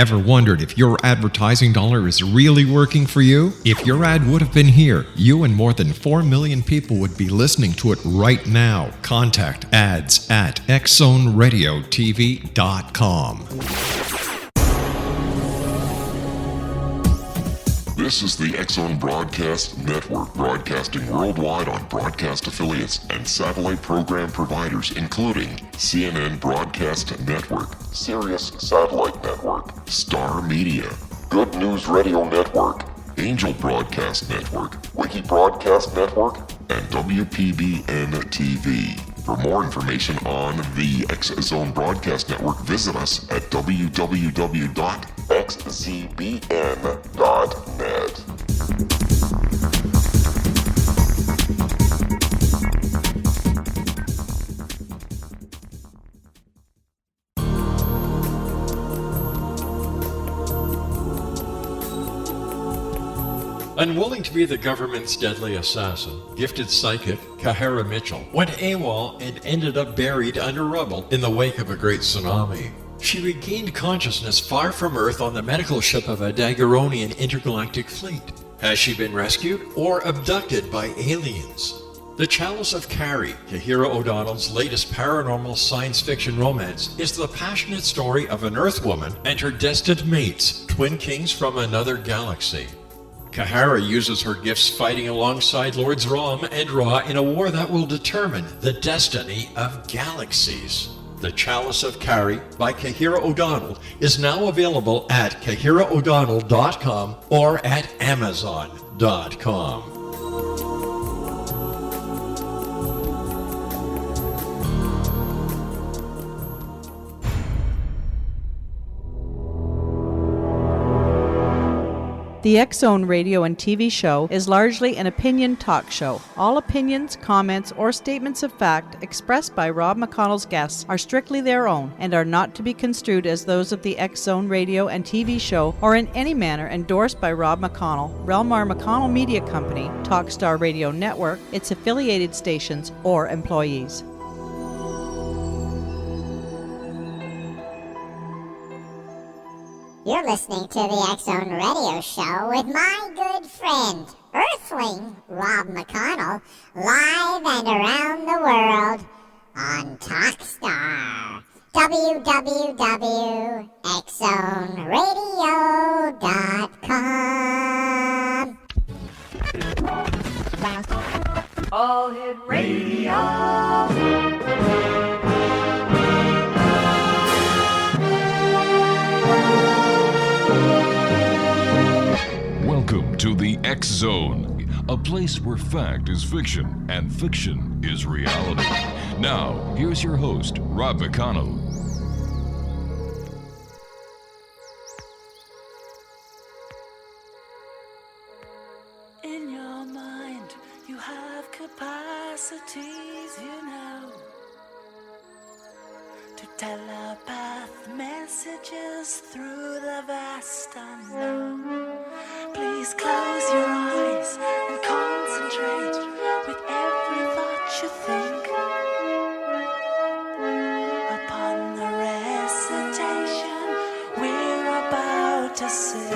Ever wondered if your advertising dollar is really working for you? If your ad would have been here, you and more than 4 million people would be listening to it right now. Contact ads@xzoneradiotv.com. This is the X-Zone Broadcast Network, broadcasting worldwide on broadcast affiliates and satellite program providers, including CNN Broadcast Network, Sirius Satellite Network, Star Media, Good News Radio Network, Angel Broadcast Network, Wiki Broadcast Network, and WPBN TV. For more information on the X-Zone Broadcast Network, visit us at www.xzbn.net. Unwilling to be the government's deadly assassin, gifted psychic Kahara Mitchell went AWOL and ended up buried under rubble in the wake of a great tsunami. She regained consciousness far from Earth on the medical ship of a Daguerrean intergalactic fleet. Has she been rescued or abducted by aliens? The Chalice of Carrie, Kahira O'Donnell's latest paranormal science fiction romance, is the passionate story of an Earth woman and her destined mates, twin kings from another galaxy. Kahara uses her gifts fighting alongside Lords Rom and Ra in a war that will determine the destiny of galaxies. The Chalice of Carrie by Kahira O'Donnell is now available at KahiraO'Donnell.com or at Amazon.com. The X-Zone radio and TV show is largely an opinion talk show. All opinions, comments, or statements of fact expressed by Rob McConnell's guests are strictly their own and are not to be construed as those of the X-Zone radio and TV show or in any manner endorsed by Rob McConnell, Relmar McConnell Media Company, Talkstar Radio Network, its affiliated stations, or employees. You're listening to the X-Zone Radio Show with my good friend, Earthling Rob McConnell, live and around the world on Talkstar. www.xzoneradio.com. All Hit Radio. Welcome to the X-Zone, a place where fact is fiction and fiction is reality. Now, here's your host, Rob McConnell. In your mind, you have capacities, you know, to telepath messages through the vast unknown. Please close your eyes and concentrate with every thought you think upon the recitation we're about to sing.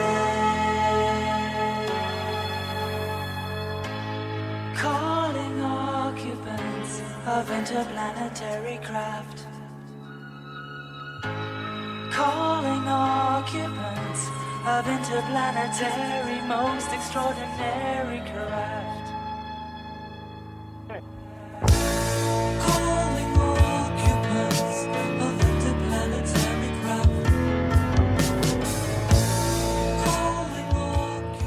Calling occupants of interplanetary craft. Calling occupants of interplanetary most extraordinary craft. Calling occupants of interplanetary craft.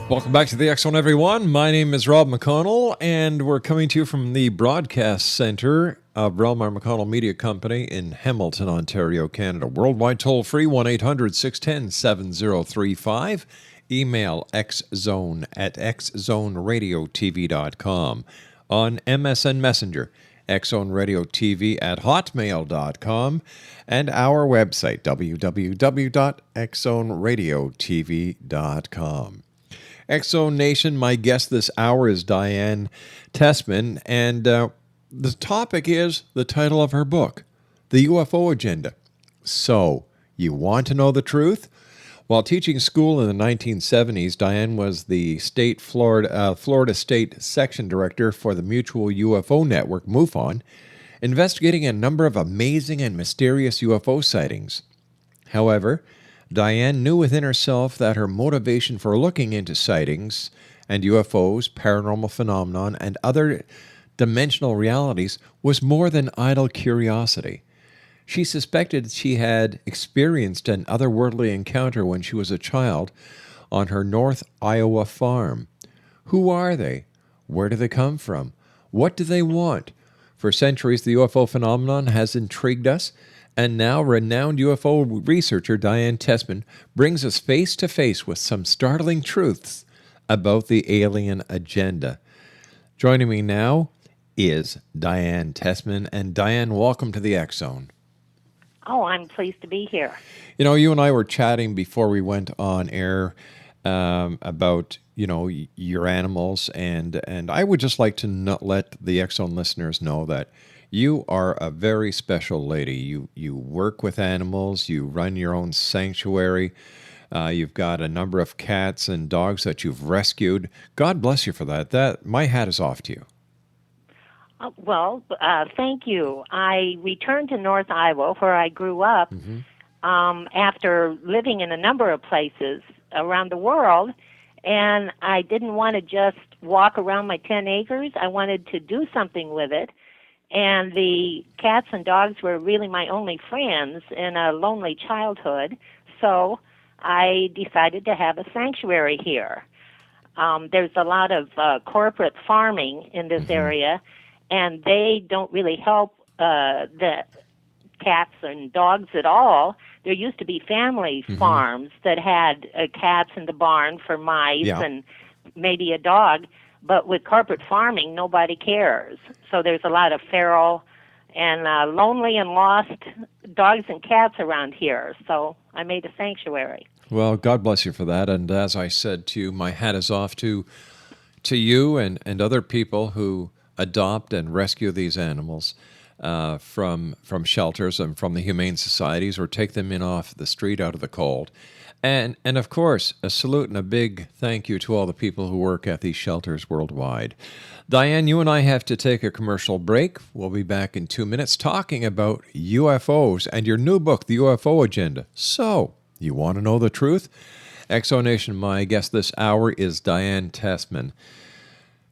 Welcome back to the X-Zone, everyone. My name is Rob McConnell, and we're coming to you from the Broadcast Center of Relmar McConnell Media Company in Hamilton, Ontario, Canada. Worldwide toll-free, 1-800-610-7035. Email xzone@xzoneradiotv.com. On MSN Messenger, xzoneradiotv@hotmail.com. And our website, www.xzoneradiotv.com. X-Zone Nation, my guest this hour is Diane Tessman, and the topic is the title of her book, The UFO Agenda. So, you want to know the truth? While teaching school in the 1970s, Diane was the Florida State Section Director for the Mutual UFO Network, MUFON, investigating a number of amazing and mysterious UFO sightings. However, Diane knew within herself that her motivation for looking into sightings and UFOs, paranormal phenomenon, and other dimensional realities was more than idle curiosity. She suspected she had experienced an otherworldly encounter when she was a child on her North Iowa farm. Who are they? Where do they come from? What do they want? For centuries, the UFO phenomenon has intrigued us, and now renowned UFO researcher Diane Tessman brings us face to face with some startling truths about the alien agenda. Joining me now is Diane Tessman. And Diane, welcome to the X Zone. Oh, I'm pleased to be here. You know, you and I were chatting before we went on air about, your animals, and I would just like to let the X Zone listeners know that you are a very special lady. You work with animals, you run your own sanctuary, you've got a number of cats and dogs that you've rescued. God bless you for that. My hat is off to you. Thank you. I returned to North Iowa, where I grew up, after living in a number of places around the world, and I didn't want to just walk around my 10 acres. I wanted to do something with it, and the cats and dogs were really my only friends in a lonely childhood, so I decided to have a sanctuary here. There's a lot of corporate farming in this area, and they don't really help the cats and dogs at all. There used to be family farms that had cats in the barn for mice and maybe a dog, but with corporate farming, nobody cares. So there's a lot of feral and lonely and lost dogs and cats around here, so I made a sanctuary. Well, God bless you for that, and as I said to you, my hat is off to you and other people who adopt and rescue these animals from shelters and from the humane societies, or take them in off the street out of the cold. And of course, a salute and a big thank you to all the people who work at these shelters worldwide. Diane, you and I have to take a commercial break. We'll be back in 2 minutes talking about UFOs and your new book, The UFO Agenda. So, you want to know the truth? Exonation, my guest this hour is Diane Tessman.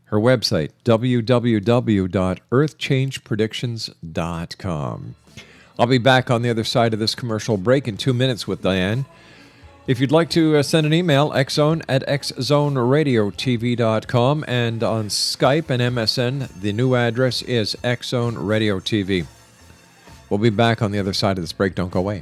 Her website, www.earthchangepredictions.com. I'll be back on the other side of this commercial break in 2 minutes with Diane. If you'd like to send an email, xzone@xzoneradiotv.com, and on Skype and MSN, the new address is xzoneradiotv. We'll be back on the other side of this break. Don't go away.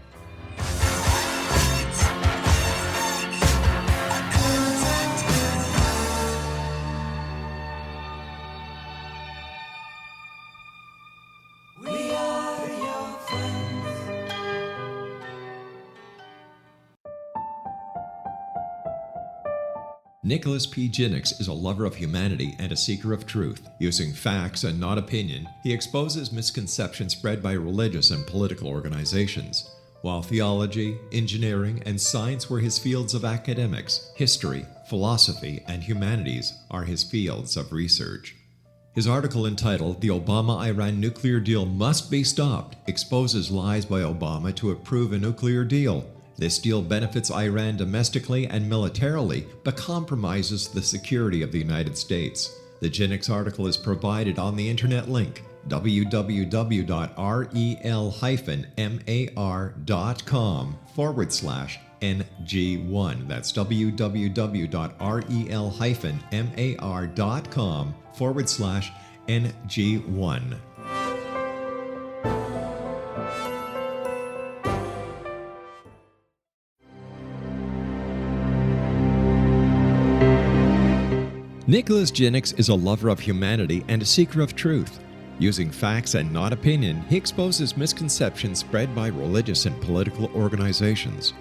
Nicholas P. Jinnix is a lover of humanity and a seeker of truth. Using facts and not opinion, he exposes misconceptions spread by religious and political organizations. While theology, engineering, and science were his fields of academics, history, philosophy, and humanities are his fields of research. His article entitled "The Obama-Iran Nuclear Deal Must Be Stopped" exposes lies by Obama to approve a nuclear deal. This deal benefits Iran domestically and militarily, but compromises the security of the United States. The Jinnix article is provided on the internet link www.rel-mar.com/NG1. That's www.rel-mar.com/NG1. Nicholas Jinnix is a lover of humanity and a seeker of truth. Using facts and not opinion, he exposes misconceptions spread by religious and political organizations.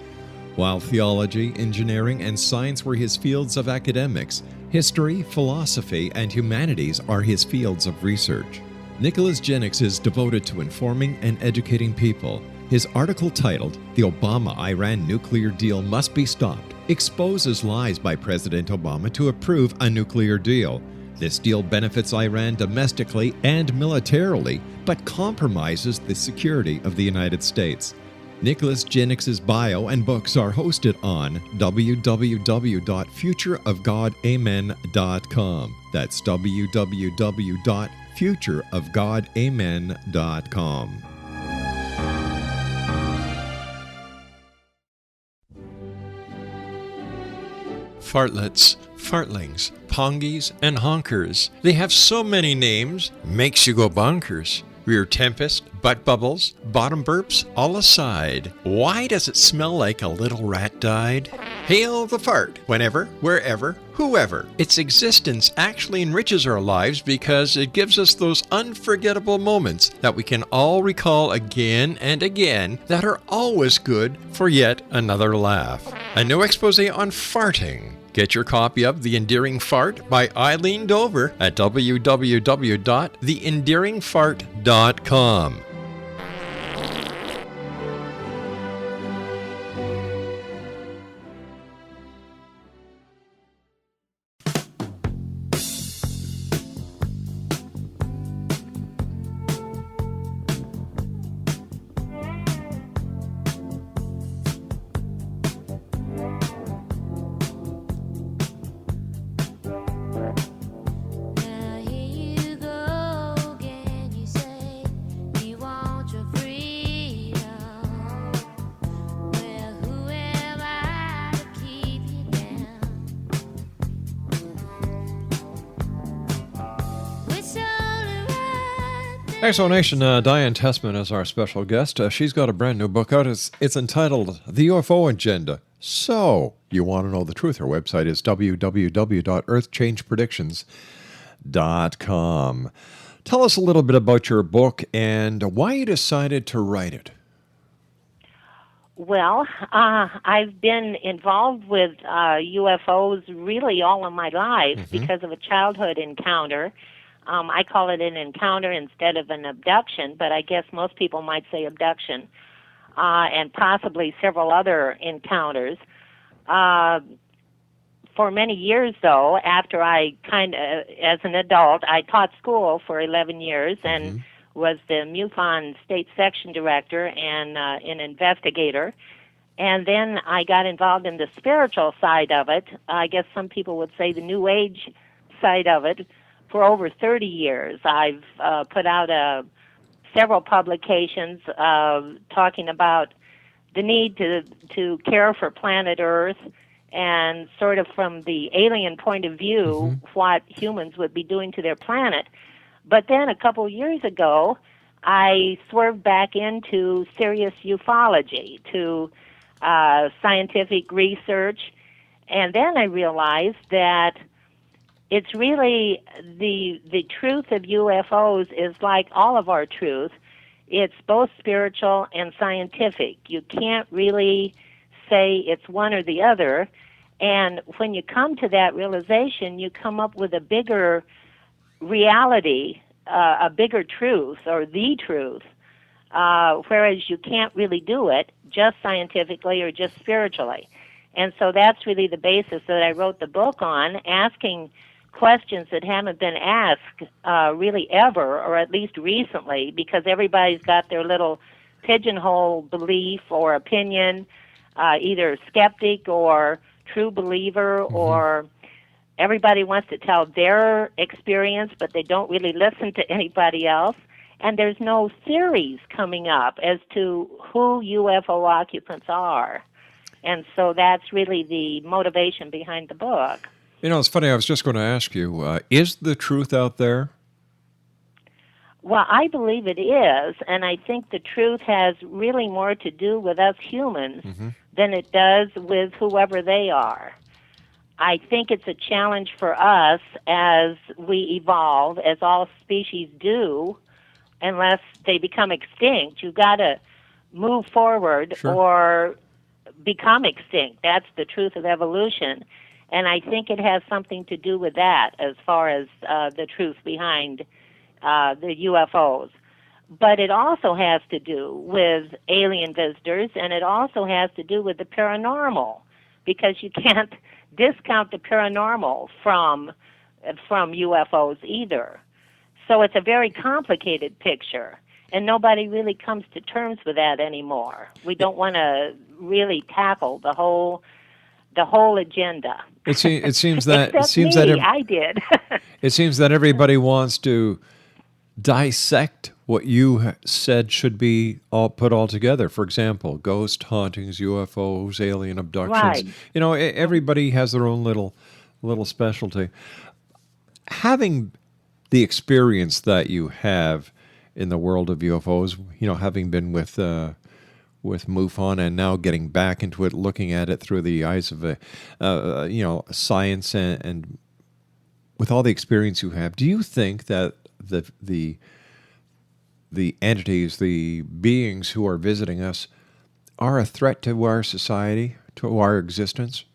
While theology, engineering, and science were his fields of academics, history, philosophy, and humanities are his fields of research. Nicholas Jinnix is devoted to informing and educating people. His article titled, "The Obama-Iran Nuclear Deal Must Be Stopped," exposes lies by President Obama to approve a nuclear deal. This deal benefits Iran domestically and militarily, but compromises the security of the United States. Nicholas Jenix's bio and books are hosted on www.futureofgodamen.com. That's www.futureofgodamen.com. Fartlets, fartlings, pongies, and honkers. They have so many names, makes you go bonkers. Rear tempest, butt bubbles, bottom burps, all aside. Why does it smell like a little rat died? Hail the fart, whenever, wherever, whoever. Its existence actually enriches our lives because it gives us those unforgettable moments that we can all recall again and again that are always good for yet another laugh. A new expose on farting. Get your copy of The Endearing Fart by Eileen Dover at www.theendearingfart.com. Exonation, Diane Tessman is our special guest. She's got a brand new book out. It's entitled The UFO Agenda. So, you want to know the truth. Her website is www.earthchangepredictions.com. Tell us a little bit about your book and why you decided to write it. Well, I've been involved with UFOs really all of my life because of a childhood encounter. I call it an encounter instead of an abduction, but I guess most people might say abduction, and possibly several other encounters. For many years, though, after I as an adult, I taught school for 11 years and was the MUFON state section director and an investigator. And then I got involved in the spiritual side of it. I guess some people would say the New Age side of it. For over 30 years, I've put out several publications talking about the need to care for planet Earth and sort of from the alien point of view what humans would be doing to their planet. But then a couple years ago, I swerved back into serious ufology, to scientific research, and then I realized that it's really the truth of UFOs is like all of our truth. It's both spiritual and scientific. You can't really say it's one or the other. And when you come to that realization, you come up with a bigger reality, a bigger truth, or the truth, whereas you can't really do it just scientifically or just spiritually. And so that's really the basis that I wrote the book on, asking questions that haven't been asked really ever, or at least recently, because everybody's got their little pigeonhole belief or opinion, either skeptic or true believer, or everybody wants to tell their experience, but they don't really listen to anybody else. And there's no theories coming up as to who UFO occupants are. And so that's really the motivation behind the book. You know, it's funny, I was just going to ask you, is the truth out there? Well, I believe it is, and I think the truth has really more to do with us humans than it does with whoever they are. I think it's a challenge for us as we evolve, as all species do, unless they become extinct. You've got to move forward or become extinct. That's the truth of evolution. And I think it has something to do with that as far as the truth behind the UFOs. But it also has to do with alien visitors, and it also has to do with the paranormal, because you can't discount the paranormal from UFOs either. So it's a very complicated picture, and nobody really comes to terms with that anymore. We don't want to really tackle the whole agenda. It seems I did. It seems that everybody wants to dissect what you said should be all put all together. For example, ghost hauntings, UFOs, alien abductions. Right. You know, everybody has their own little specialty. Having the experience that you have in the world of UFOs, you know, having been with MUFON and now getting back into it, looking at it through the eyes of science and with all the experience you have, do you think that the entities, the beings who are visiting us, are a threat to our society, to our existence?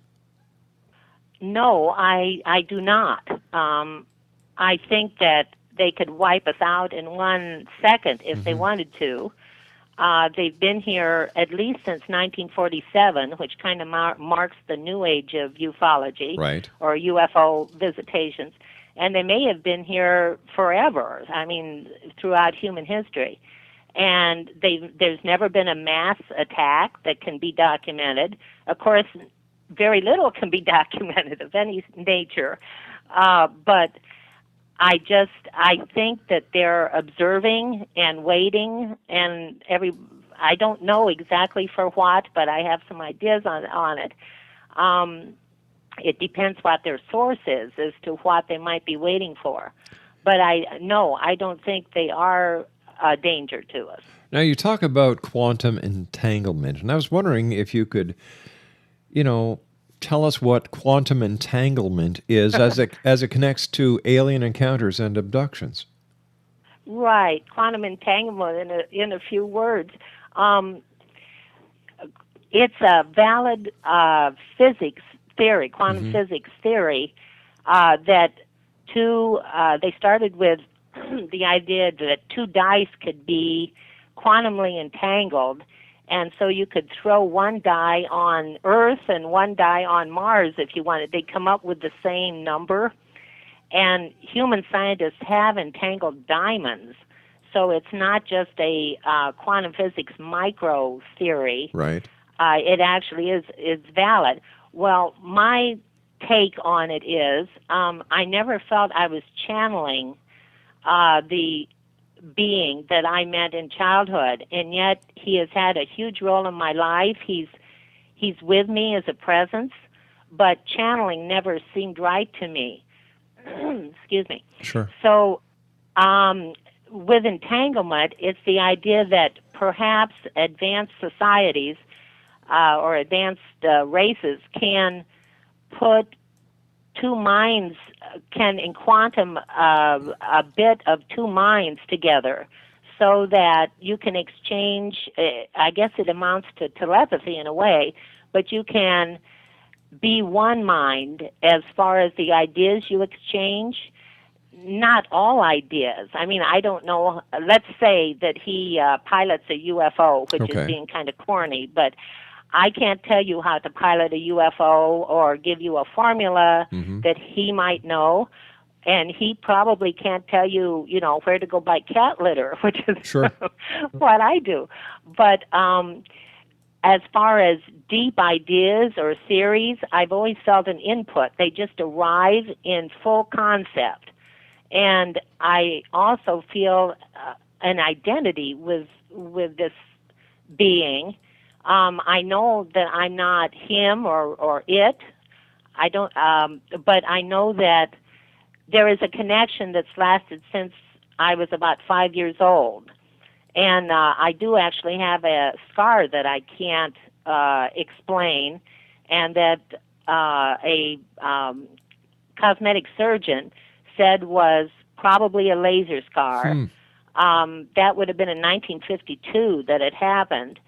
No, I do not. I think that they could wipe us out in 1 second if they wanted to. They've been here at least since 1947, which kind of marks the new age of ufology, right, or UFO visitations. And they may have been here forever, I mean, throughout human history. And there's never been a mass attack that can be documented. Of course, very little can be documented of any nature. But I think that they're observing and waiting, and I don't know exactly for what, but I have some ideas on it. It depends what their source is as to what they might be waiting for. But I don't think they are a danger to us. Now, you talk about quantum entanglement, and I was wondering if you could, tell us what quantum entanglement is as it connects to alien encounters and abductions. Right, quantum entanglement in a few words. It's a valid physics theory, quantum physics theory, that they started with the idea that two dice could be quantumly entangled, and so you could throw one die on Earth and one die on Mars if you wanted. They'd come up with the same number, and human scientists have entangled diamonds, so it's not just a quantum physics micro theory. Right. It actually is valid. Well, my take on it is I never felt I was channeling the being that I met in childhood, and yet he has had a huge role in my life. He's with me as a presence, but channeling never seemed right to me. Excuse me. Sure. So with entanglement, it's the idea that perhaps advanced societies or advanced races can put two minds, can in quantum a bit of two minds together, so that you can exchange, I guess it amounts to telepathy in a way, but you can be one mind as far as the ideas you exchange. Not all ideas. I mean, I don't know. Let's say that he pilots a UFO, which is being kind of corny, but I can't tell you how to pilot a UFO or give you a formula that he might know, and he probably can't tell you, where to go buy cat litter, which is what I do. But as far as deep ideas or theories, I've always felt an input. They just arrive in full concept. And I also feel an identity with this being. I know that I'm not him or it. I don't, but I know that there is a connection that's lasted since I was about 5 years old, and I do actually have a scar that I can't explain, and that a cosmetic surgeon said was probably a laser scar. That would have been in 1952 that it happened.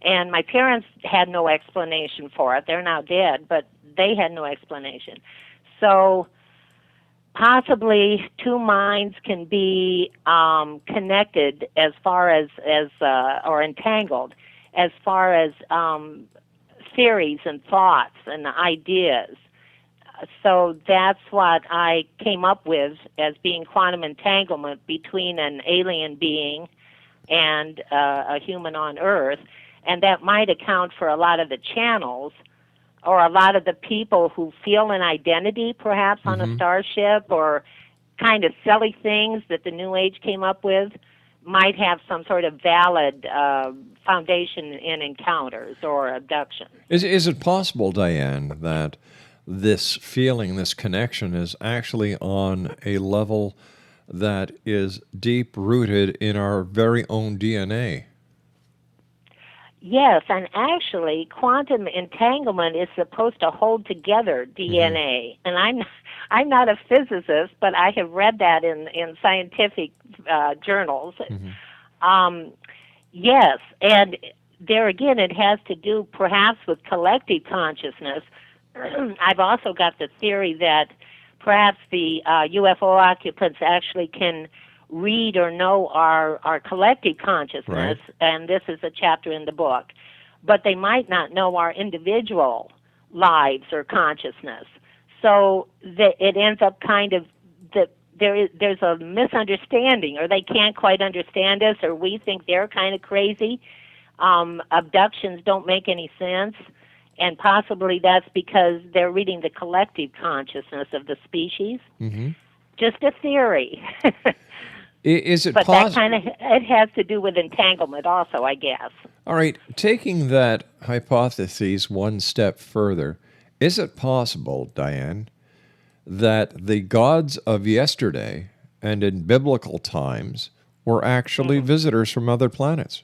And my parents had no explanation for it. They're now dead, but they had no explanation. So possibly two minds can be connected as far as or entangled as far as theories and thoughts and ideas. So that's what I came up with as being quantum entanglement between an alien being and a human on Earth, and that might account for a lot of the channels or a lot of the people who feel an identity perhaps on a starship, or kind of silly things that the New Age came up with might have some sort of valid foundation in encounters or abduction. Is it possible, Diane, that this feeling, this connection is actually on a level that is deep-rooted in our very own DNA? Yes, and actually, quantum entanglement is supposed to hold together DNA. And I'm not a physicist, but I have read that in scientific journals. Yes, and there again, it has to do perhaps with collective consciousness. I've also got the theory that perhaps the UFO occupants actually can read or know our collective consciousness, and this is a chapter in the book, but they might not know our individual lives or consciousness. So it ends up kind of that there's a misunderstanding, or they can't quite understand us, or we think they're kind of crazy. Abductions don't make any sense, and possibly that's because they're reading the collective consciousness of the species. Just a theory. Is it but possible? that kind of, it has to do with entanglement also, I guess. All right, taking that hypothesis one step further, is it possible, Diane, that the gods of yesterday and in biblical times were actually visitors from other planets?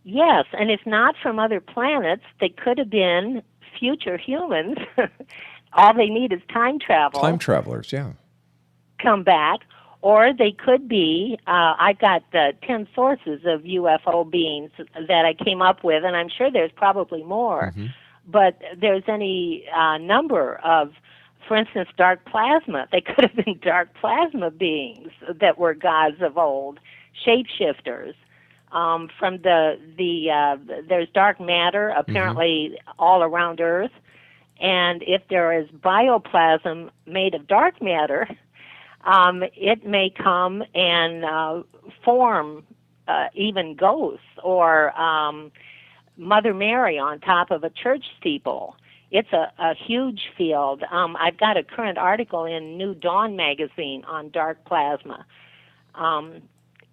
Yes, and if not from other planets, they could have been future humans. All they need is time travel. Time travelers, yeah. Come back. Or they could be, I've got 10 sources of UFO beings that I came up with, and I'm sure there's probably more. But there's any number of, for instance, dark plasma. They could have been dark plasma beings that were gods of old, shapeshifters. From there's dark matter apparently all around Earth, and if there is bioplasm made of dark matter, it may come and form even ghosts or Mother Mary on top of a church steeple. It's a huge field. I've got a current article in New Dawn magazine on dark plasma.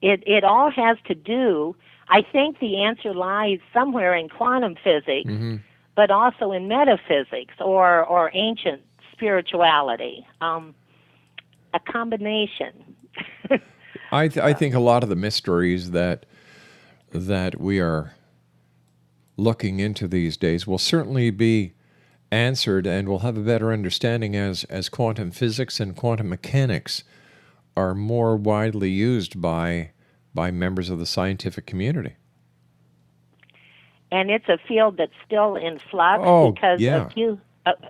It all has to do, I think the answer lies somewhere in quantum physics, but also in metaphysics or ancient spirituality. A combination. I think a lot of the mysteries that we are looking into these days will certainly be answered, and we'll have a better understanding as quantum physics and quantum mechanics are more widely used by members of the scientific community. And it's a field that's still in flux because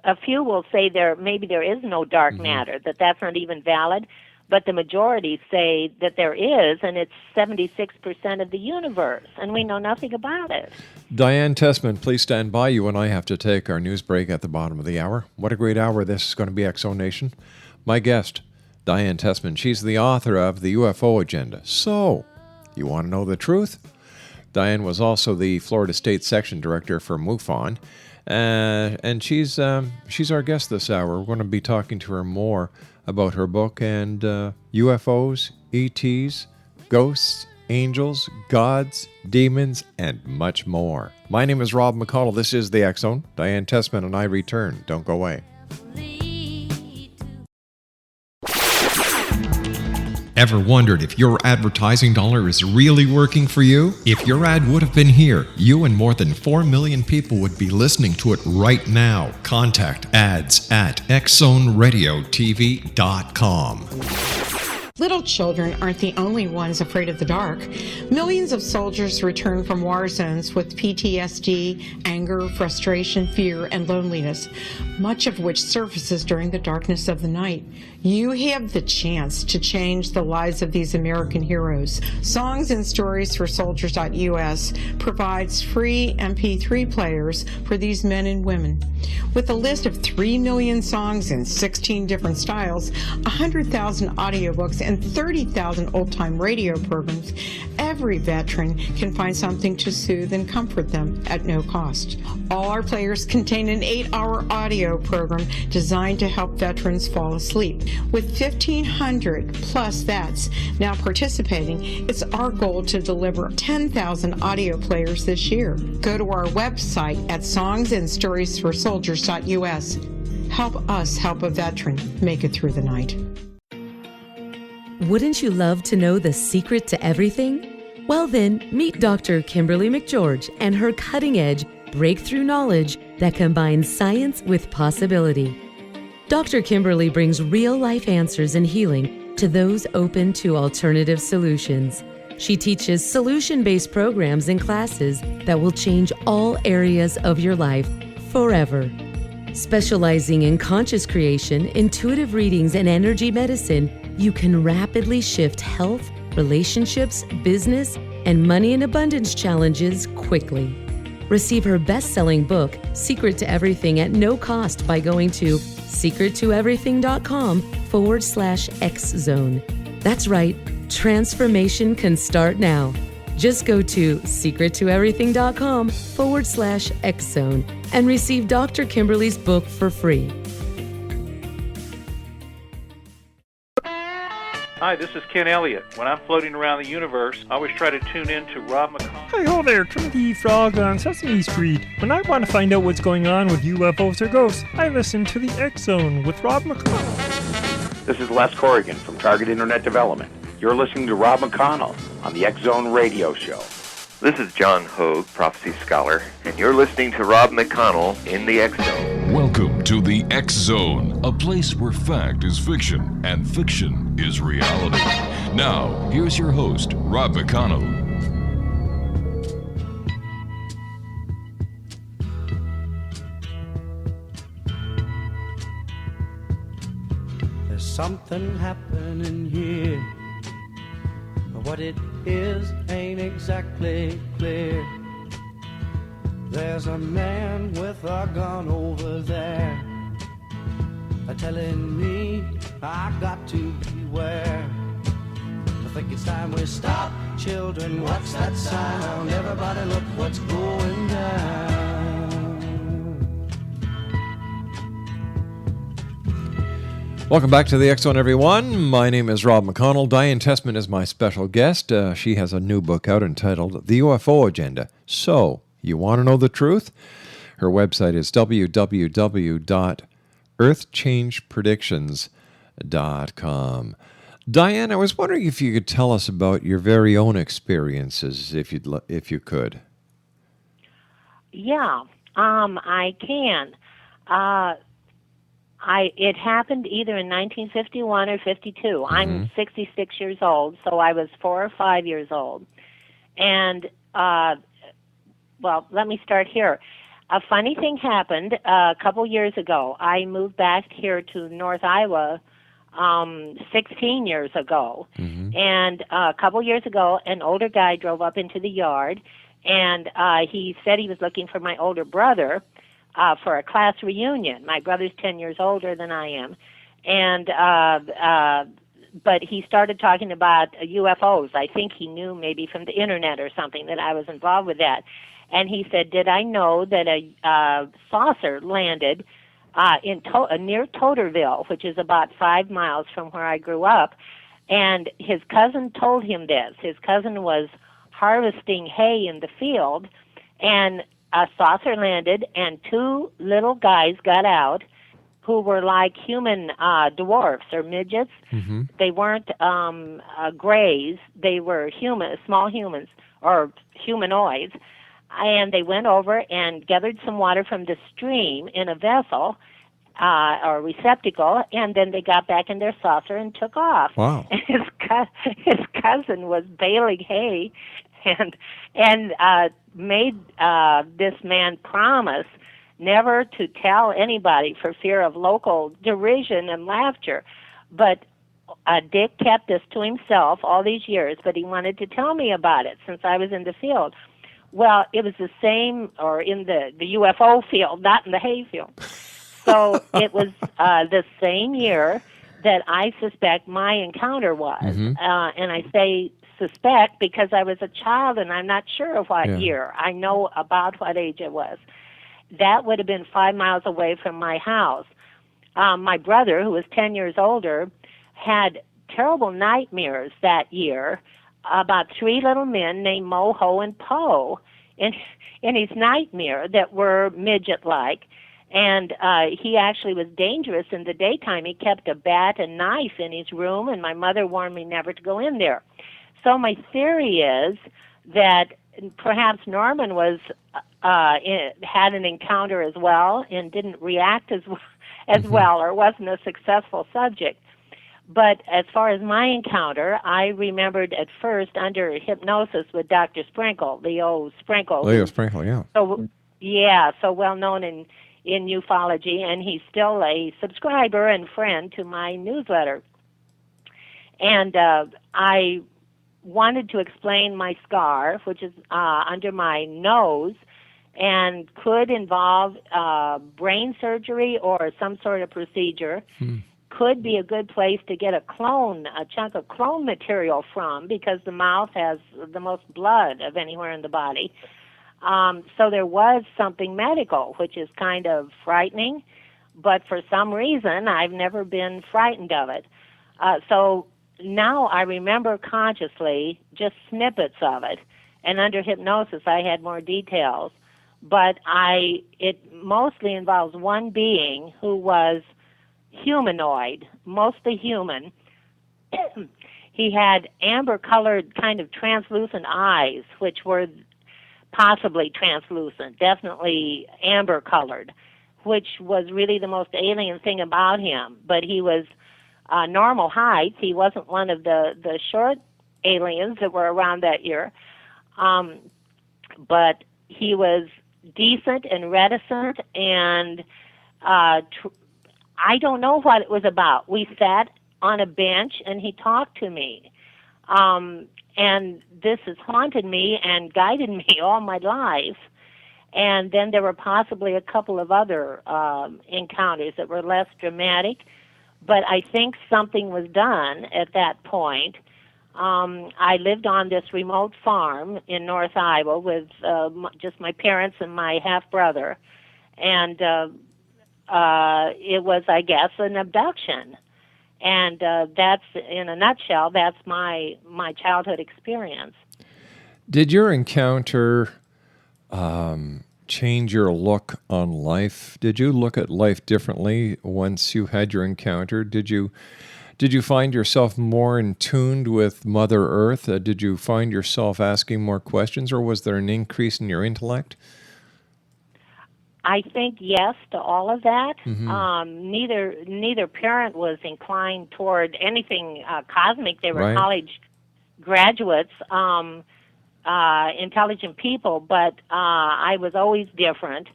a few will say maybe there is no dark matter, that's not even valid, but the majority say that there is, and it's 76% of the universe, and we know nothing about it. Diane Tessman, please stand by. You and I have to take our news break at the bottom of the hour. What a great hour this is going to be, X Zone Nation. My guest, Diane Tessman, she's the author of the UFO Agenda. So, you want to know the truth? Diane was also the Florida State Section Director for MUFON, and she's our guest this hour. We're going to be talking to her more about her book and UFOs, ETs, ghosts, angels, gods, demons, and much more. My name is Rob McConnell. This is the X Zone. Diane Tessman and I return. Don't go away. Ever wondered if your advertising dollar is really working for you? If your ad would have been here, you and more than 4 million people would be listening to it right now. Contact ads at xzoneradiotv.com. Little children aren't the only ones afraid of the dark. Millions of soldiers return from war zones with PTSD, anger, frustration, fear, and loneliness, much of which surfaces during the darkness of the night. You have the chance to change the lives of these American heroes. Songs and Stories for Soldiers.us provides free MP3 players for these men and women. With a list of 3 million songs in 16 different styles, 100,000 audiobooks, and 30,000 old-time radio programs, every veteran can find something to soothe and comfort them at no cost. All our players contain an 8-hour audio program designed to help veterans fall asleep. With 1,500 plus vets now participating, it's our goal to deliver 10,000 audio players this year. Go to our website at songsandstoriesforsoldiers.us. Help us help a veteran make it through the night. Wouldn't you love to know the secret to everything? Well then, meet Dr. Kimberly McGeorge and her cutting-edge breakthrough knowledge that combines science with possibility. Dr. Kimberly brings real-life answers and healing to those open to alternative solutions. She teaches solution-based programs and classes that will change all areas of your life forever. Specializing in conscious creation, intuitive readings, and energy medicine, you can rapidly shift health, relationships, business, and money and abundance challenges quickly. Receive her best-selling book, Secret to Everything, at no cost by going to secrettoeverything.com/X-Zone. That's right, transformation can start now. Just go to secrettoeverything.com/X-Zone and receive Dr. Kimberly's book for free. Hi, this is Ken Elliott. When I'm floating around the universe, I always try to tune in to Rob McConnell. Hi ho there, Timothy Frog on Sesame Street. When I want to find out what's going on with UFOs or ghosts, I listen to the X-Zone with Rob McConnell. This is Les Corrigan from Target Internet Development. You're listening to Rob McConnell on the X-Zone Radio Show. This is John Hogue, prophecy scholar, and you're listening to Rob McConnell in the X-Zone. Welcome to the X-Zone, a place where fact is fiction and fiction is reality. Now, here's your host, Rob McConnell. There's something happening here. What it is ain't exactly clear. There's a man with a gun over there, telling me I got to beware. I think it's time we stop. Children, what's that sound? Everybody look what's going down. Welcome back to the X-Zone, everyone. My name is Rob McConnell. Diane Tessman is my special guest. She has a new book out entitled The UFO Agenda. So, you want to know the truth? Her website is www.earthchangepredictions.com. Diane, I was wondering if you could tell us about your very own experiences, if you could. Yeah, I can. It happened either in 1951 or 52. Mm-hmm. I'm 66 years old, so I was 4 or 5 years old. And, well, let me start here. A funny thing happened a couple years ago. I moved back here to North Iowa 16 years ago. Mm-hmm. And a couple years ago, an older guy drove up into the yard, and he said he was looking for my older brother for a class reunion. My brother's 10 years older than I am. And but he started talking about UFOs. I think he knew maybe from the internet or something that I was involved with that. And he said, did I know that a saucer landed near Totterville, which is about 5 miles from where I grew up. And his cousin told him this. His cousin was harvesting hay in the field, and a saucer landed, and 2 little guys got out who were like human dwarfs or midgets. Mm-hmm. They weren't grays. They were small humans or humanoids. And they went over and gathered some water from the stream in a vessel, or receptacle, and then they got back in their saucer and took off. Wow. And his cousin was baling hay and made this man promise never to tell anybody for fear of local derision and laughter. But Dick kept this to himself all these years, but he wanted to tell me about it since I was in the field. Well, it was the same, or in the UFO field, not in the hay field. So it was the same year that I suspect my encounter was. And I say suspect because I was a child and I'm not sure of what year. I know about what age it was. That would have been 5 miles away from my house. My brother, who was 10 years older, had terrible nightmares that year about 3 little men named Mo, Ho, and Po in his nightmare that were midget-like. And he actually was dangerous in the daytime. He kept a bat and knife in his room, and my mother warned me never to go in there. So my theory is that perhaps Norman was had an encounter as well and didn't react as well, or wasn't a successful subject. But as far as my encounter, I remembered at first under hypnosis with Dr. Sprinkle, Leo Sprinkle. Leo Sprinkle, yeah. So well known in ufology, and he's still a subscriber and friend to my newsletter. And I wanted to explain my scar, which is under my nose, and could involve brain surgery or some sort of procedure. Could be a good place to get a chunk of clone material from, because the mouth has the most blood of anywhere in the body. So there was something medical, which is kind of frightening, but for some reason I've never been frightened of it. So now I remember consciously just snippets of it, and under hypnosis I had more details. But it mostly involves one being who was humanoid, mostly human. He had amber-colored, kind of translucent eyes, which were possibly translucent, definitely amber-colored, which was really the most alien thing about him. But he was normal height. He wasn't one of the short aliens that were around that year. But he was decent and reticent, and I don't know what it was about. We sat on a bench, and he talked to me. And this has haunted me and guided me all my life. And then there were possibly a couple of other encounters that were less dramatic. But I think something was done at that point. I lived on this remote farm in North Iowa with just my parents and my half-brother. And it was, I guess, an abduction. And that's, in a nutshell, that's my childhood experience. Did your encounter change your look on life? Did you look at life differently once you had your encounter? Did you find yourself more in tune with Mother Earth? Did you find yourself asking more questions, or was there an increase in your intellect? I think yes to all of that. Neither parent was inclined toward anything cosmic. They were college graduates, intelligent people, but I was always different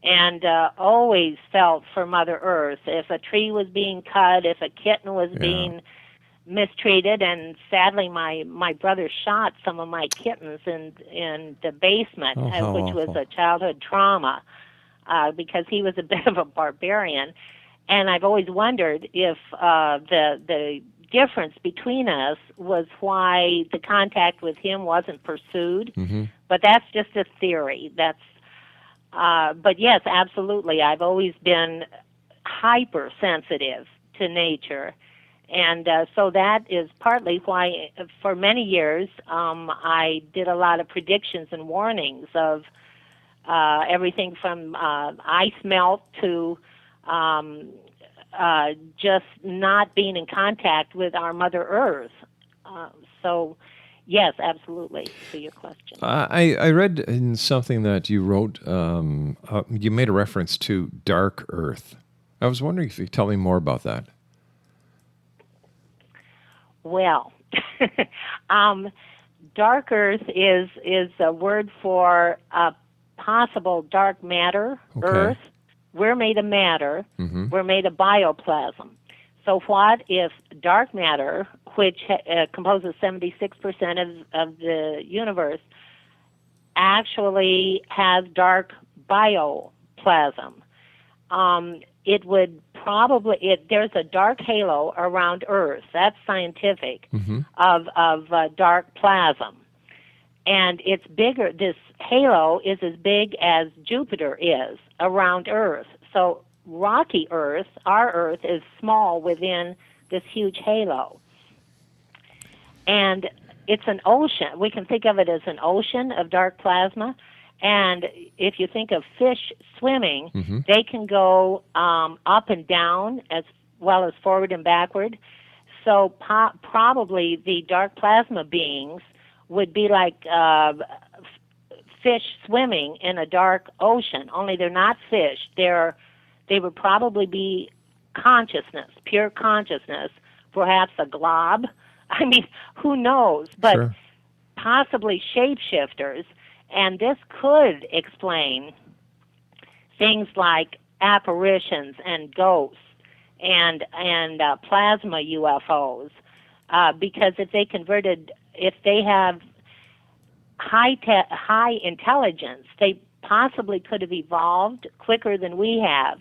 and always felt for Mother Earth. If a tree was being cut, if a kitten was being mistreated, and sadly my brother shot some of my kittens in the basement, which was a childhood trauma. Because he was a bit of a barbarian. And I've always wondered if the difference between us was why the contact with him wasn't pursued. But that's just a theory. But yes, absolutely. I've always been hypersensitive to nature. And so that is partly why for many years I did a lot of predictions and warnings of everything from ice melt to just not being in contact with our Mother Earth. So, yes, absolutely, to your question. I read in something that you wrote, you made a reference to dark Earth. I was wondering if you could tell me more about that. Well, dark earth is a word for possible dark matter, earth. We're made of matter. We're made of bioplasm. So what if dark matter, which composes 76% of the universe, actually has dark bioplasm? It would probably, there's a dark halo around Earth, that's scientific, of dark plasm. And it's bigger, this halo is as big as Jupiter is around Earth. So rocky Earth, our Earth, is small within this huge halo. And it's an ocean. We can think of it as an ocean of dark plasma. And if you think of fish swimming, they can go up and down as well as forward and backward. So probably the dark plasma beings would be like fish swimming in a dark ocean, only they're not fish. They would probably be consciousness, pure consciousness, perhaps a glob. I mean, who knows? But possibly shapeshifters. And this could explain things like apparitions and ghosts and plasma UFOs, because if they have high intelligence, they possibly could have evolved quicker than we have,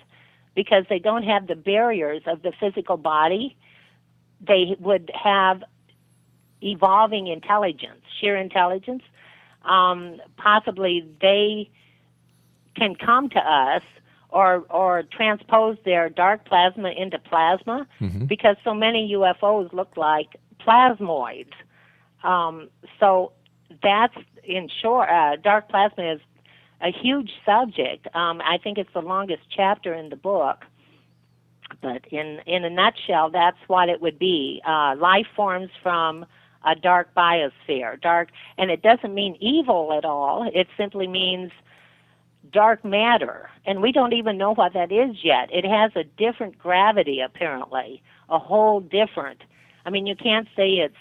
because they don't have the barriers of the physical body. They would have evolving intelligence, sheer intelligence. Possibly they can come to us or transpose their dark plasma into plasma, because so many UFOs look like plasmoids. So that's, in short, dark plasma is a huge subject. I think it's the longest chapter in the book. But in a nutshell, that's what it would be. Life forms from a dark biosphere, and it doesn't mean evil at all. It simply means dark matter, and we don't even know what that is yet. It has a different gravity, apparently, a whole different. I mean, you can't say it's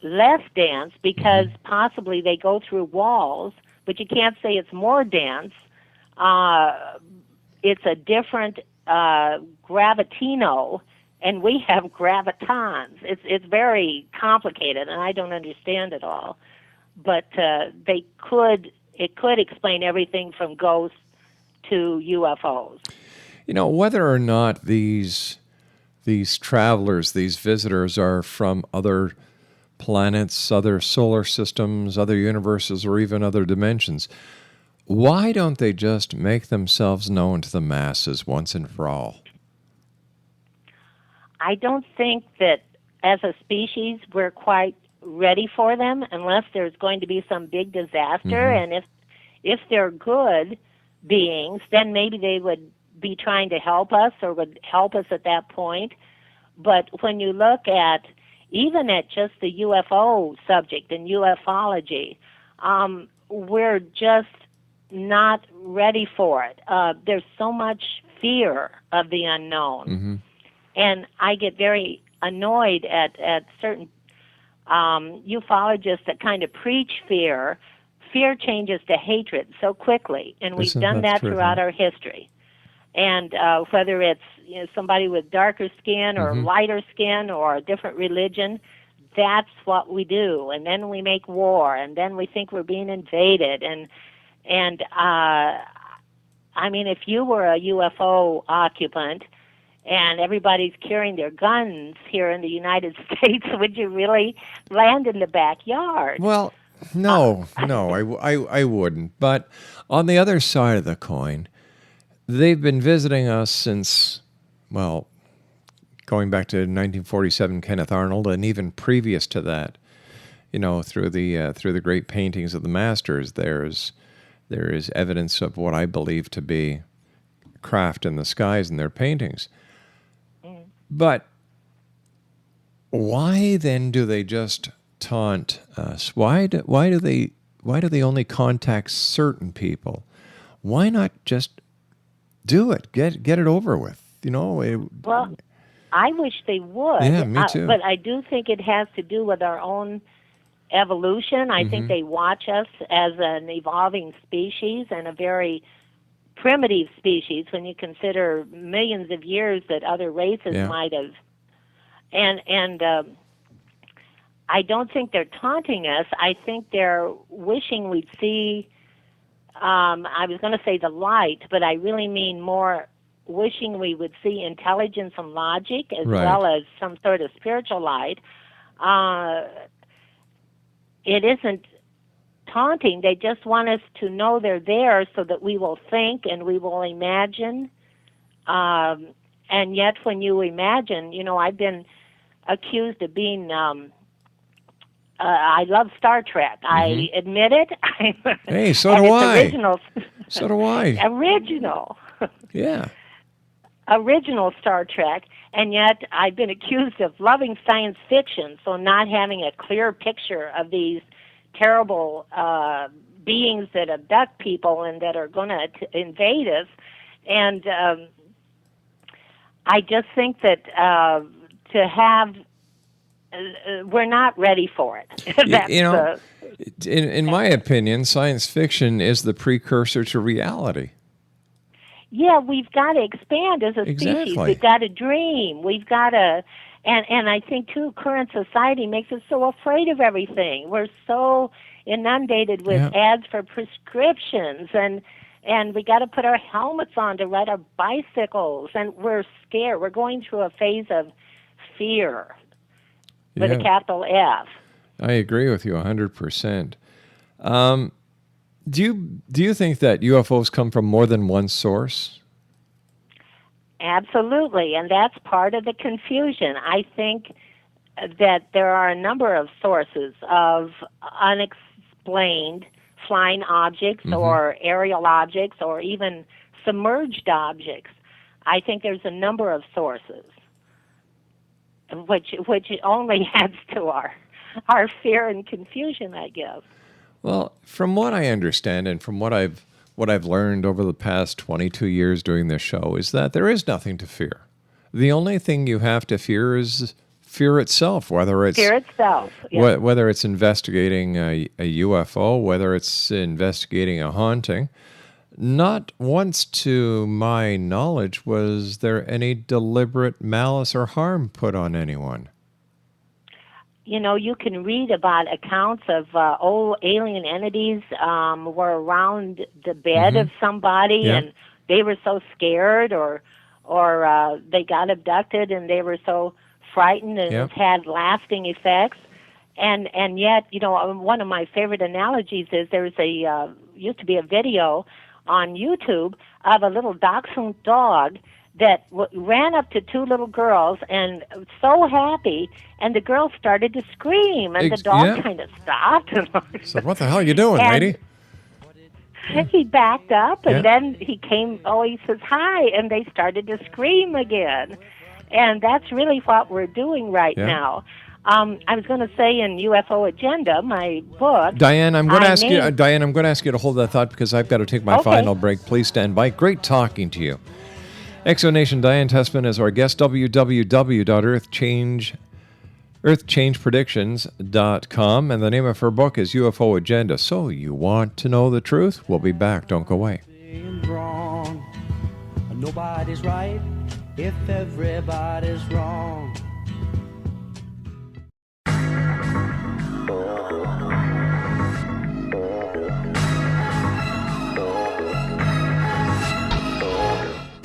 less dense because possibly they go through walls, but you can't say it's more dense. It's a different gravitino, and we have gravitons. It's very complicated, and I don't understand it all. But it could explain everything from ghosts to UFOs. You know, whether or not these travelers, these visitors, are from other planets, other solar systems, other universes, or even other dimensions, why don't they just make themselves known to the masses once and for all? I don't think that as a species we're quite ready for them unless there's going to be some big disaster. And if they're good beings, then maybe they would be trying to help us or would help us at that point. But when you look at even at just the UFO subject and ufology, we're just not ready for it. There's so much fear of the unknown. And I get very annoyed at certain ufologists that kind of preach fear. Fear changes to hatred so quickly, and we've done that throughout our history. And whether it's somebody with darker skin or lighter skin or a different religion, that's what we do. And then we make war, and then we think we're being invaded. And I mean, if you were a UFO occupant and everybody's carrying their guns here in the United States, would you really land in the backyard? Well, no, I wouldn't. But on the other side of the coin, they've been visiting us since, well, going back to 1947, Kenneth Arnold, and even previous to that, through the great paintings of the masters, there is evidence of what I believe to be craft in the skies in their paintings. But why then do they just taunt us? Why do they only contact certain people? Why not just do it. Get it over with. Well, I wish they would. Yeah, me too. But I do think it has to do with our own evolution. I think they watch us as an evolving species and a very primitive species when you consider millions of years that other races might have. And I don't think they're taunting us. I think they're wishing we'd see, I was going to say the light, but I really mean more wishing we would see intelligence and logic as well as some sort of spiritual light. It isn't taunting. They just want us to know they're there so that we will think and we will imagine. And yet when you imagine, I've been accused of being, I love Star Trek. I admit it. Hey, so do I. Original. So do I. Original. Yeah. Original Star Trek, and yet I've been accused of loving science fiction, so not having a clear picture of these terrible beings that abduct people and that are going to invade us. And I just think that to have, we're not ready for it. In my opinion, science fiction is the precursor to reality. Yeah, we've got to expand as a species. We've got to dream. We've got to, and I think too, current society makes us so afraid of everything. We're so inundated with ads for prescriptions, and we got to put our helmets on to ride our bicycles, and we're scared. We're going through a phase of fear with a capital F. I agree with you 100%. Do you think that UFOs come from more than one source? Absolutely, and that's part of the confusion. I think that there are a number of sources of unexplained flying objects or aerial objects or even submerged objects. I think there's a number of sources, which only adds to our fear and confusion, I guess. Well, from what I understand and from what I've learned over the past 22 years doing this show is that there is nothing to fear. The only thing you have to fear is fear itself, whether it's fear itself, whether it's investigating a UFO, whether it's investigating a haunting. Not once, to my knowledge, was there any deliberate malice or harm put on anyone. You can read about accounts of old alien entities were around the bed of somebody and they were so scared or they got abducted and they were so frightened and it's had lasting effects. And yet, one of my favorite analogies is there's used to be a video on YouTube of a little dachshund dog that ran up to two little girls and so happy, and the girls started to scream, and the dog kind of stopped. So what the hell are you doing, lady? He backed up, and then he came, he says, hi, and they started to scream again. And that's really what we're doing right now. I was going to say in UFO Agenda, my book... Diane, I'm going to ask you to hold that thought because I've got to take my final break. Please stand by. Great talking to you. Exonation Diane Tessman is our guest. www.earthchangepredictions.com, and the name of her book is UFO Agenda. So you want to know the truth? We'll be back. Don't go away. Nobody's right if everybody's wrong.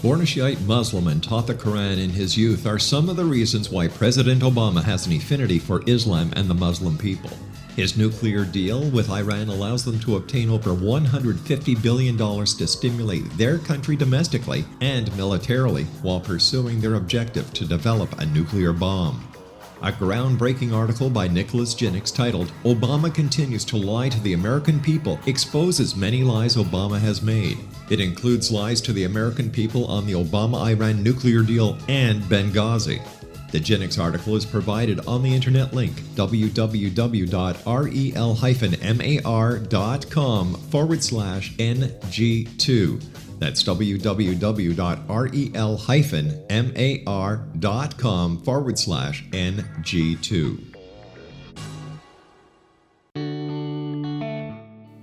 Born a Shiite Muslim and taught the Quran in his youth are some of the reasons why President Obama has an affinity for Islam and the Muslim people. His nuclear deal with Iran allows them to obtain over $150 billion to stimulate their country domestically and militarily while pursuing their objective to develop a nuclear bomb. A groundbreaking article by Nicholas Jennings titled, "Obama Continues to Lie to the American People," exposes many lies Obama has made. It includes lies to the American people on the Obama-Iran nuclear deal and Benghazi. The Jennings article is provided on the internet link www.rel-mar.com/NG2. That's www.rel-mar.com/NG2.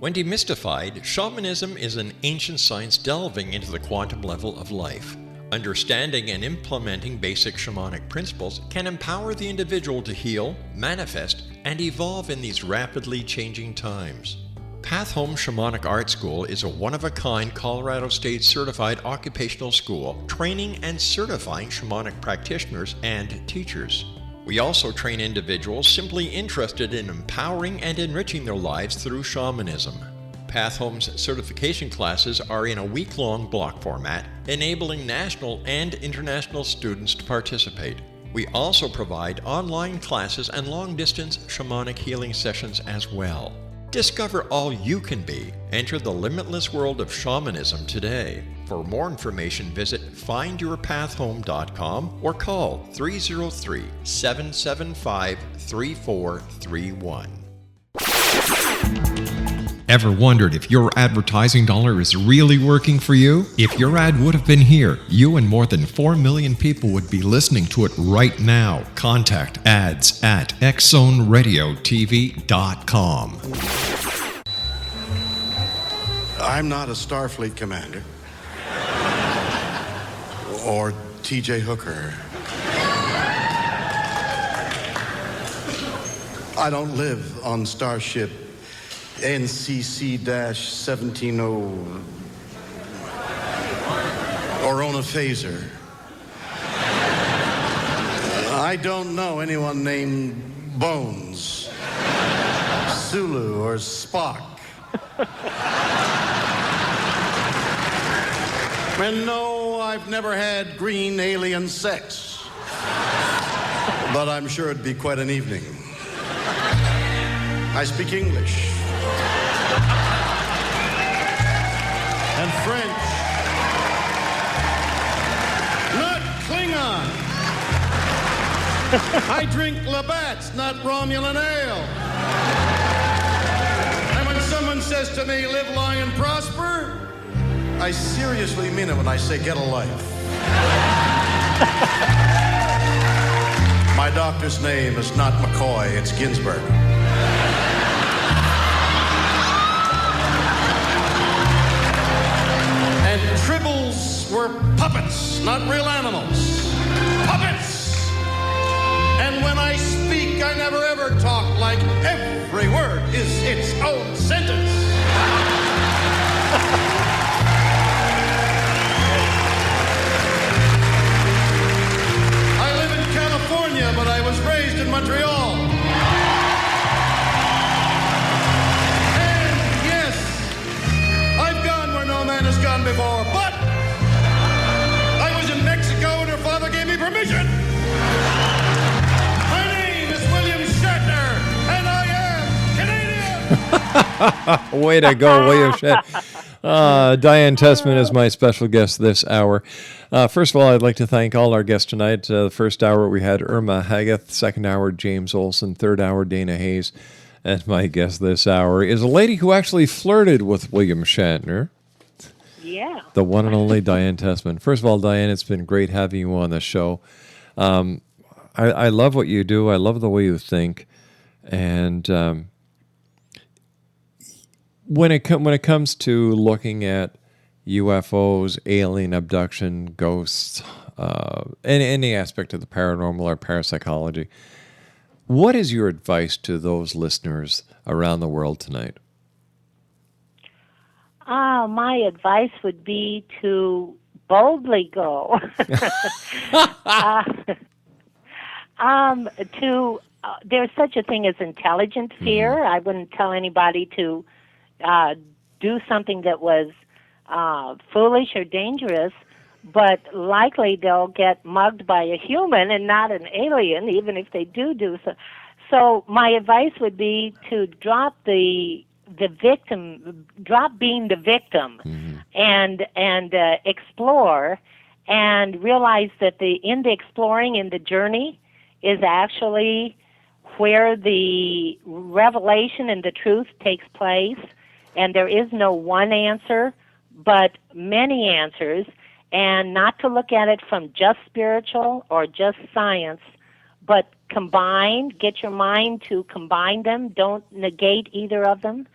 When demystified, shamanism is an ancient science delving into the quantum level of life. Understanding and implementing basic shamanic principles can empower the individual to heal, manifest, and evolve in these rapidly changing times. Path Home Shamanic Art School is a one-of-a-kind Colorado State certified occupational school training and certifying shamanic practitioners and teachers. We also train individuals simply interested in empowering and enriching their lives through shamanism. Path Home's certification classes are in a week-long block format, enabling national and international students to participate. We also provide online classes and long-distance shamanic healing sessions as well. Discover all you can be. Enter the limitless world of shamanism today. For more information, visit findyourpathhome.com or call 303-775-3431. Ever wondered if your advertising dollar is really working for you? If your ad would have been here, you and more than 4 million people would be listening to it right now. Contact ads at xzoneradiotv.com. I'm not a Starfleet commander. Or TJ Hooker. I don't live on Starship NCC-170 or own a phaser. I don't know anyone named Bones, Sulu, or Spock. And no, I've never had green alien sex. But I'm sure it'd be quite an evening. I speak English. And French. Not Klingon. I drink Labatt's, not Romulan ale. And when someone says to me, live long and prosper, I seriously mean it when I say get a life. My doctor's name is not McCoy, it's Ginsburg. And tribbles were puppets, not real animals. Puppets! And when I speak, I never ever talk like every word is its own sentence. California, but I was raised in Montreal. And yes, I've gone where no man has gone before, but I was in Mexico and her father gave me permission. My name is William Shatner, and I am Canadian. Way to go, William Shatner. Diane Tessman is my special guest this hour. First of all, I'd like to thank all our guests tonight. The first hour we had Irma Hagath, second hour James Olson, third hour Dana Hayes, and my guest this hour is a lady who actually flirted with William Shatner. Yeah. The one and only Diane Tessman. First of all, Diane, it's been great having you on the show. I love what you do. I love the way you think. And when it comes to looking at UFOs, alien abduction, ghosts, any aspect of the paranormal or parapsychology, what is your advice to those listeners around the world tonight? My advice would be to boldly go. There's such a thing as intelligent fear. Mm-hmm. I wouldn't tell anybody to do something that was foolish or dangerous, but likely they'll get mugged by a human and not an alien, even if they do so. So my advice would be to drop the victim, drop being the victim, and explore, and realize that in the exploring, in the journey, is actually where the revelation and the truth takes place. And there is no one answer, but many answers, and not to look at it from just spiritual or just science, but combine, get your mind to combine them, don't negate either of them,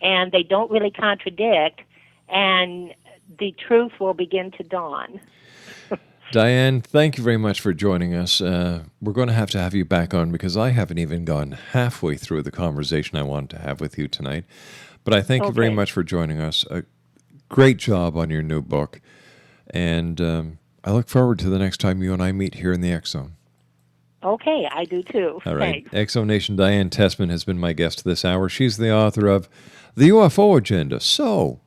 and they don't really contradict, and the truth will begin to dawn. Diane, thank you very much for joining us. We're going to have you back on because I haven't even gone halfway through the conversation I wanted to have with you tonight. But I thank you very much for joining us. Great job on your new book. And I look forward to the next time you and I meet here in the X Zone. Okay, I do too. All right. Thanks. X Zone Nation, Diane Tessman has been my guest this hour. She's the author of The UFO Agenda. So,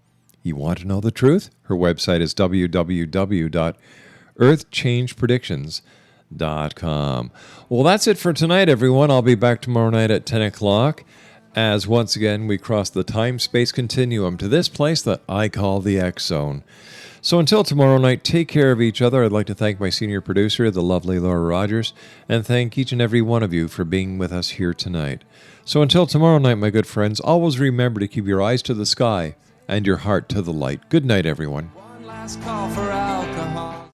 you want to know the truth? Her website is www.earthchangepredictions.com. Well, that's it for tonight, everyone. I'll be back tomorrow night at 10 o'clock as once again we cross the time-space continuum to this place that I call the X Zone. So until tomorrow night, take care of each other. I'd like to thank my senior producer, the lovely Laura Rogers, and thank each and every one of you for being with us here tonight. So until tomorrow night, my good friends, always remember to keep your eyes to the sky and your heart to the light. Good night, everyone. One last call for alcohol.